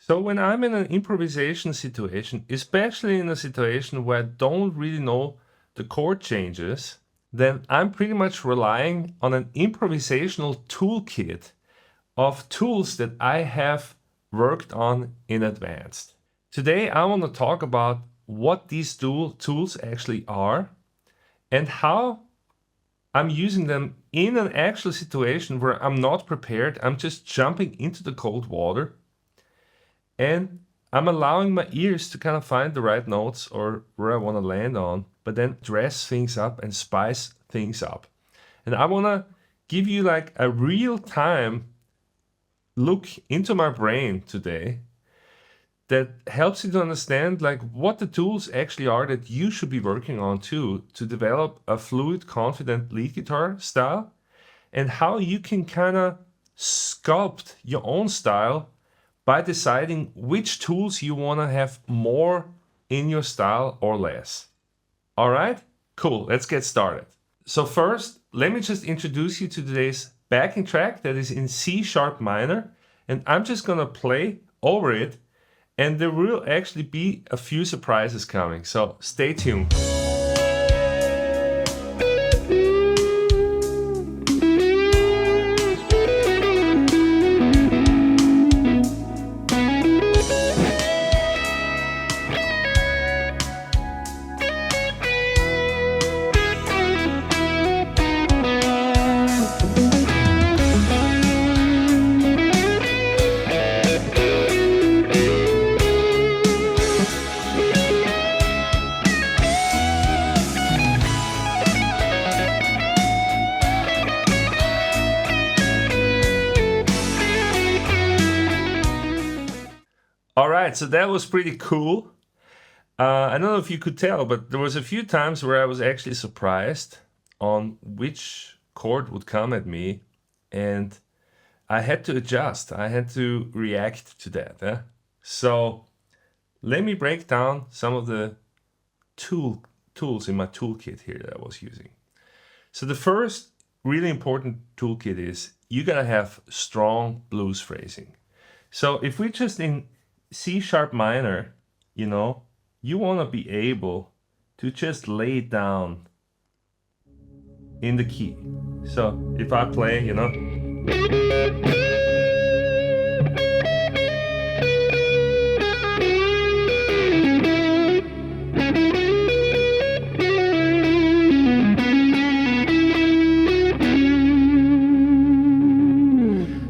So when I'm in an improvisation situation, especially in a situation where I don't really know the chord changes, then I'm pretty much relying on an improvisational toolkit of tools that I have worked on in advance. Today I want to talk about what these tools actually are and how I'm using them in an actual situation where I'm not prepared. I'm just jumping into the cold water and I'm allowing my ears to kind of find the right notes or where I want to land on, but then dress things up and spice things up. And I want to give you like a real-time look into my brain today that helps you to understand like what the tools actually are that you should be working on too to develop a fluid, confident lead guitar style, and how you can kind of sculpt your own style by deciding which tools you want to have more in your style or less. All right, cool, let's get started. So first, let me just introduce you to today's backing track that is in C sharp minor, and I'm just gonna play over it, and there will actually be a few surprises coming, so stay tuned. Alright, so that was pretty cool. I don't know if you could tell, but there was a few times where I was actually surprised on which chord would come at me, and I had to adjust. I had to react to that. So let me break down some of the tools in my toolkit here that I was using. So the first really important toolkit is you gotta have strong blues phrasing. So if we just in C sharp minor, you know, you want to be able to just lay it down in the key. So if I play, you know,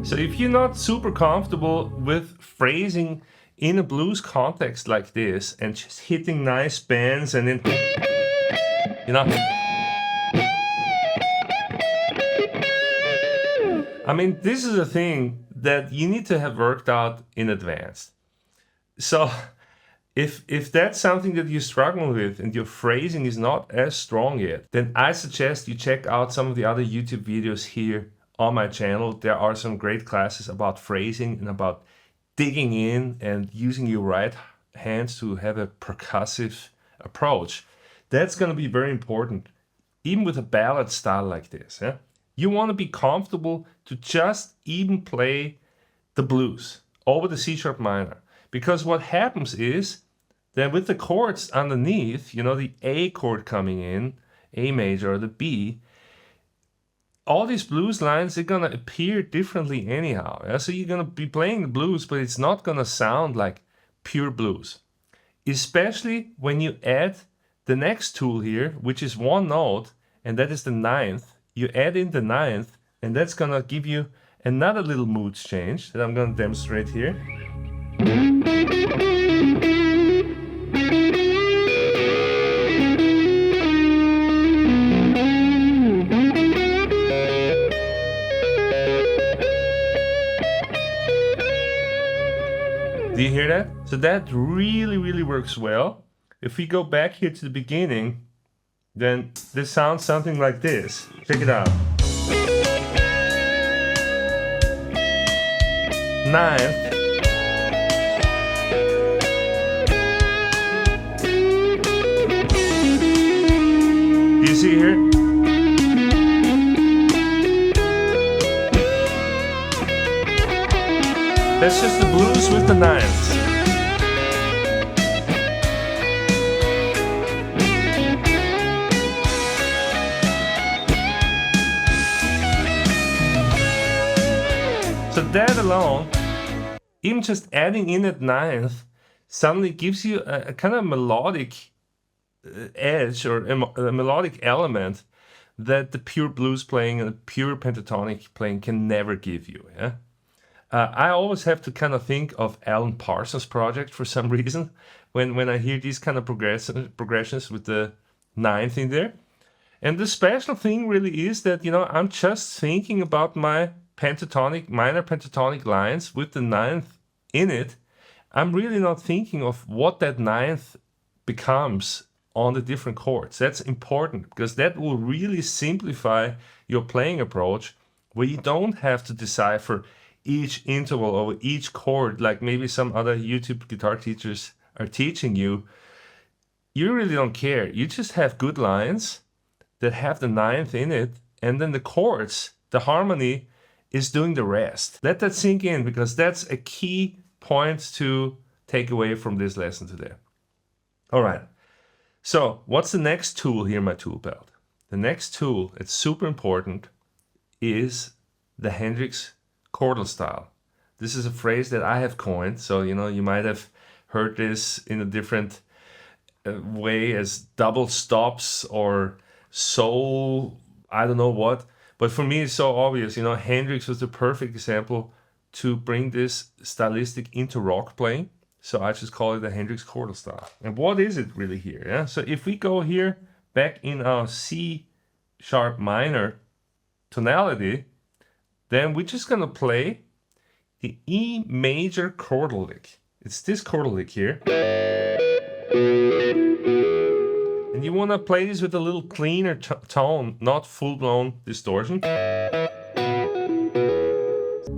so if you're not super comfortable with phrasing in a blues context like this and just hitting nice bends and then, you know, I mean, this is a thing that you need to have worked out in advance. So if that's something that you're struggling with and your phrasing is not as strong yet, then I suggest you check out some of the other YouTube videos here on my channel. There are some great classes about phrasing and about digging in and using your right hands to have a percussive approach. That's going to be very important, even with a ballad style like this. You want to be comfortable to just even play the blues over the C sharp minor, because what happens is that with the chords underneath, you know, the A chord coming in, A major or the B, all these blues lines, they're gonna appear differently anyhow. So you're gonna be playing the blues, but it's not gonna sound like pure blues. Especially when you add the next tool here, which is one note, and that is the ninth. You add in the ninth, and that's gonna give you another little mood change that I'm gonna demonstrate here. Do you hear that? So that really works well. If we go back here to the beginning, then this sounds something like this. Check it out. Ninth. Do you see here? That's just the blues with the ninths. alone, even just adding in at ninth, suddenly gives you a kind of melodic edge or a melodic element that the pure blues playing and the pure pentatonic playing can never give you. Yeah? I always have to kind of think of Alan Parsons' project for some reason when I hear these kind of progressions with the ninth in there. And the special thing really is that, you know, I'm just thinking about my minor pentatonic lines with the ninth in it. I'm really not thinking of what that ninth becomes on the different chords. That's important because that will really simplify your playing approach, where you don't have to decipher each interval over each chord like maybe some other YouTube guitar teachers are teaching you. You really don't care. You just have good lines that have the ninth in it, and then the chords, the harmony is doing the rest. Let that sink in, because that's a key point to take away from this lesson today. All right. So what's the next tool here in my tool belt? The next tool, it's super important, is the Hendrix chordal style. This is a phrase that I have coined. So, you know, you might have heard this in a different way as double stops or soul, I don't know what. But for me, it's so obvious. You know, Hendrix was the perfect example to bring this stylistic into rock playing. So I just call it the Hendrix chordal style. And what is it really here? Yeah? So if we go here back in our C sharp minor tonality, then we're just gonna play the E major chordal lick. It's this chordal lick here. And you wanna play this with a little cleaner tone, not full-blown distortion.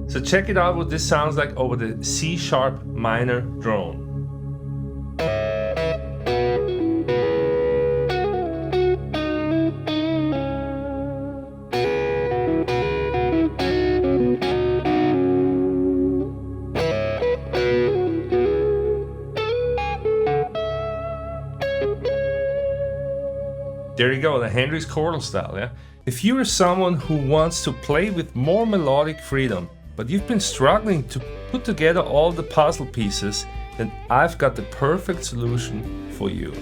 So check it out what this sounds like over the C sharp minor drone. There you go, the Hendrix chordal style, yeah? If you are someone who wants to play with more melodic freedom, but you've been struggling to put together all the puzzle pieces, then I've got the perfect solution for you.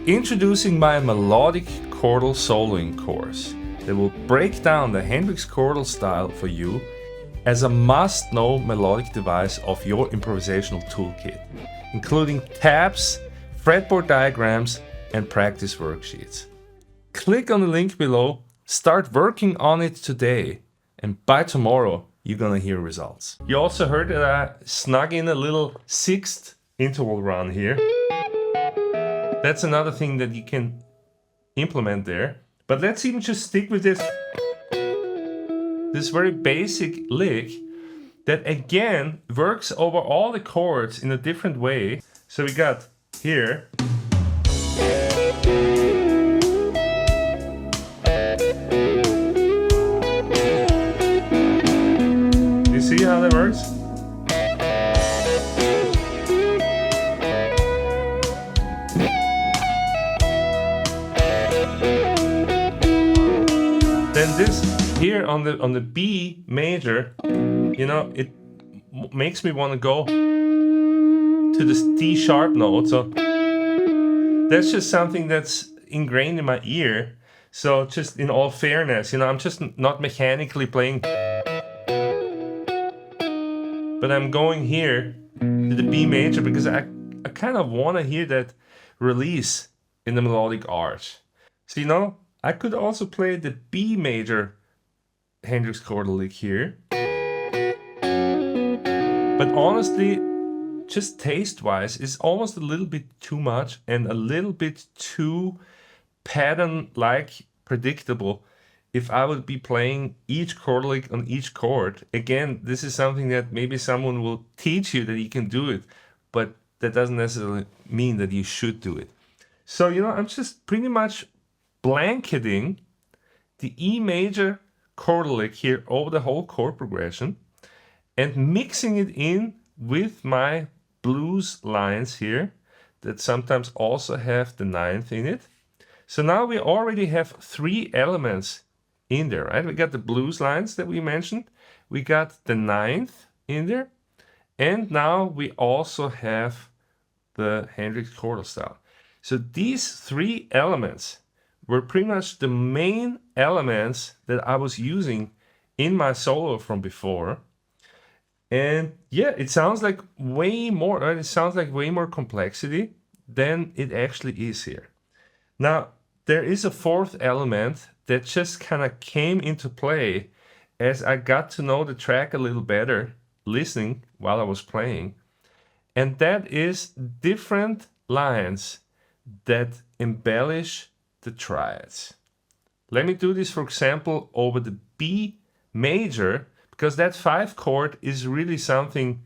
Introducing my melodic chordal soloing course that will break down the Hendrix chordal style for you as a must-know melodic device of your improvisational toolkit, including tabs, fretboard diagrams, and practice worksheets. Click on the link below, start working on it today, and by tomorrow, you're gonna hear results. You also heard that I snug in a little sixth interval run here. That's another thing that you can implement there. But let's even just stick with this very basic lick that again works over all the chords in a different way. So we got here. See how that works? Then this here on the B major, you know, it makes me want to go to this D sharp note. So that's just something that's ingrained in my ear. So just in all fairness, you know, I'm just not mechanically playing, but I'm going here to the B major because I kind of want to hear that release in the melodic arch. So, you know, I could also play the B major Hendrix chordal lick here. But honestly, just taste-wise, it's almost a little bit too much and a little bit too pattern-like predictable if I would be playing each chord lick on each chord. Again, this is something that maybe someone will teach you that you can do it, but that doesn't necessarily mean that you should do it. So, you know, I'm just pretty much blanketing the E major chord lick here over the whole chord progression and mixing it in with my blues lines here that sometimes also have the ninth in it. So now we already have three elements in there, right? We got the blues lines that we mentioned. We got the ninth in there. And now we also have the Hendrix chordal style. So these three elements were pretty much the main elements that I was using in my solo from before. And yeah, it sounds like way more, right? It sounds like way more complexity than it actually is here. Now, there is a fourth element that just kind of came into play as I got to know the track a little better, listening while I was playing. And that is different lines that embellish the triads. Let me do this, for example, over the B major, because that 5 chord is really something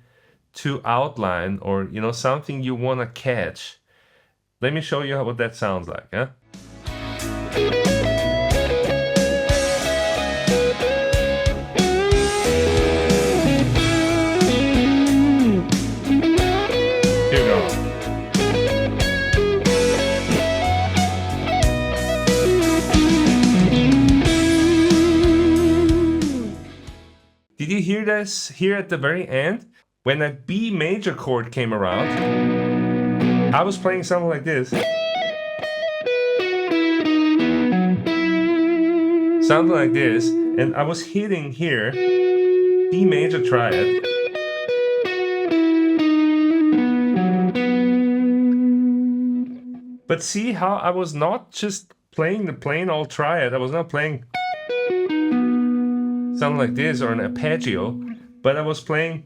to outline, or something you want to catch. Let me show you what that sounds like. Huh? Here we go. Did you hear this here at the very end? When that B major chord came around, I was playing something like this. Something like this, and I was hitting here, B major triad. But see how I was not just playing the plain old triad, I was not playing something like this or an arpeggio, but I was playing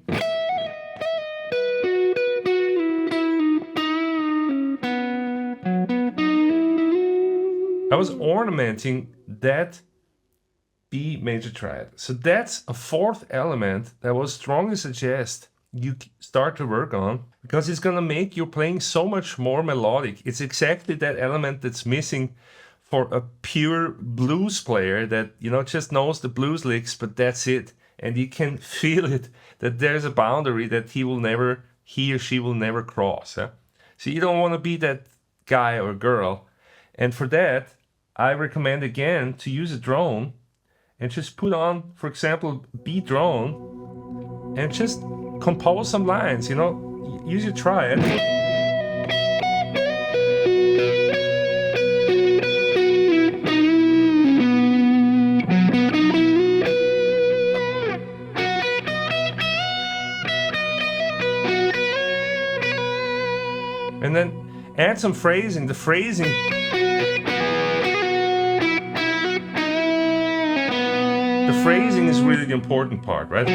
I was ornamenting that B major triad. So that's a fourth element that I will strongly suggest you start to work on, because it's gonna make your playing so much more melodic. It's exactly that element that's missing for a pure blues player that just knows the blues licks, but that's it. And you can feel it, that there's a boundary that he or she will never cross. So you don't want to be that guy or girl. And for that, I recommend again to use a drone and just put on, for example, B drone and just compose some lines, use your triad. And then add some phrasing. The phrasing is really the important part, right?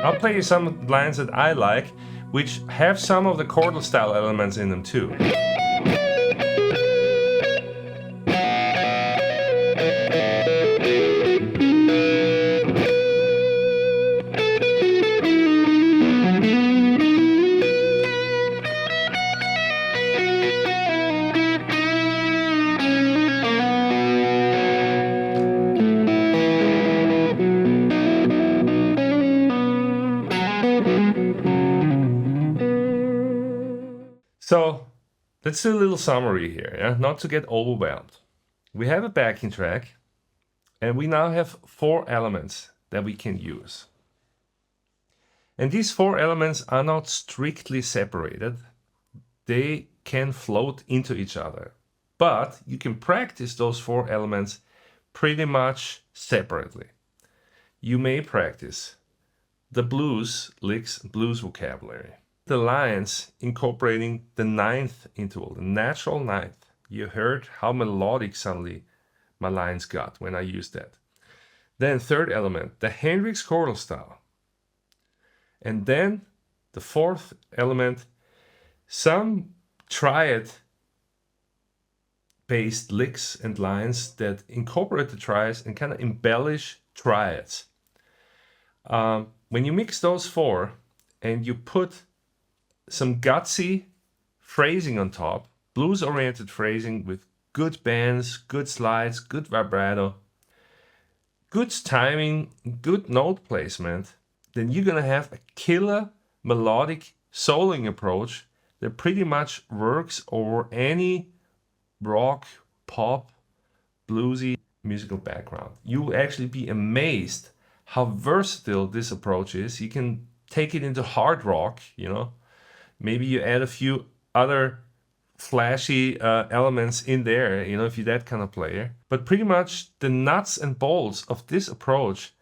I'll play you some lines that I like, which have some of the chordal style elements in them too. So let's do a little summary here, yeah? Not to get overwhelmed. We have a backing track, and we now have 4 elements that we can use. And these 4 elements are not strictly separated. They can float into each other. But you can practice those 4 elements pretty much separately. You may practice the blues licks, blues vocabulary. The lines incorporating the 9th interval, the natural 9th. You heard how melodic suddenly my lines got when I used that. Then 3rd element, the Hendrix chordal style. And then the 4th element, some triad based licks and lines that incorporate the triads and kind of embellish triads. When you mix those 4 and you put some gutsy phrasing on top, blues-oriented phrasing with good bends, good slides, good vibrato, good timing, good note placement, then you're gonna have a killer melodic soloing approach that pretty much works over any rock, pop, bluesy musical background. You will actually be amazed how versatile this approach is. You can take it into hard rock, you know. Maybe you add a few other flashy elements in there, you know, if you're that kind of player. But pretty much the nuts and bolts of this approach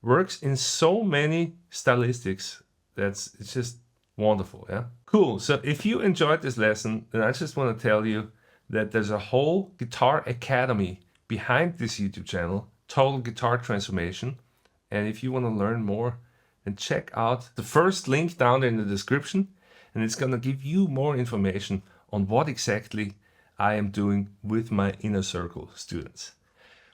works in so many stylistics that's it's just wonderful. Yeah, cool. So if you enjoyed this lesson, then I just want to tell you that there's a whole guitar academy behind this YouTube channel, Total Guitar Transformation. And if you want to learn more, then check out the first link down there in the description, and it's going to give you more information on what exactly I am doing with my inner circle students.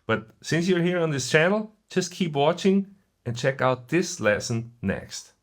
But since you're here on this channel, just keep watching and check out this lesson next.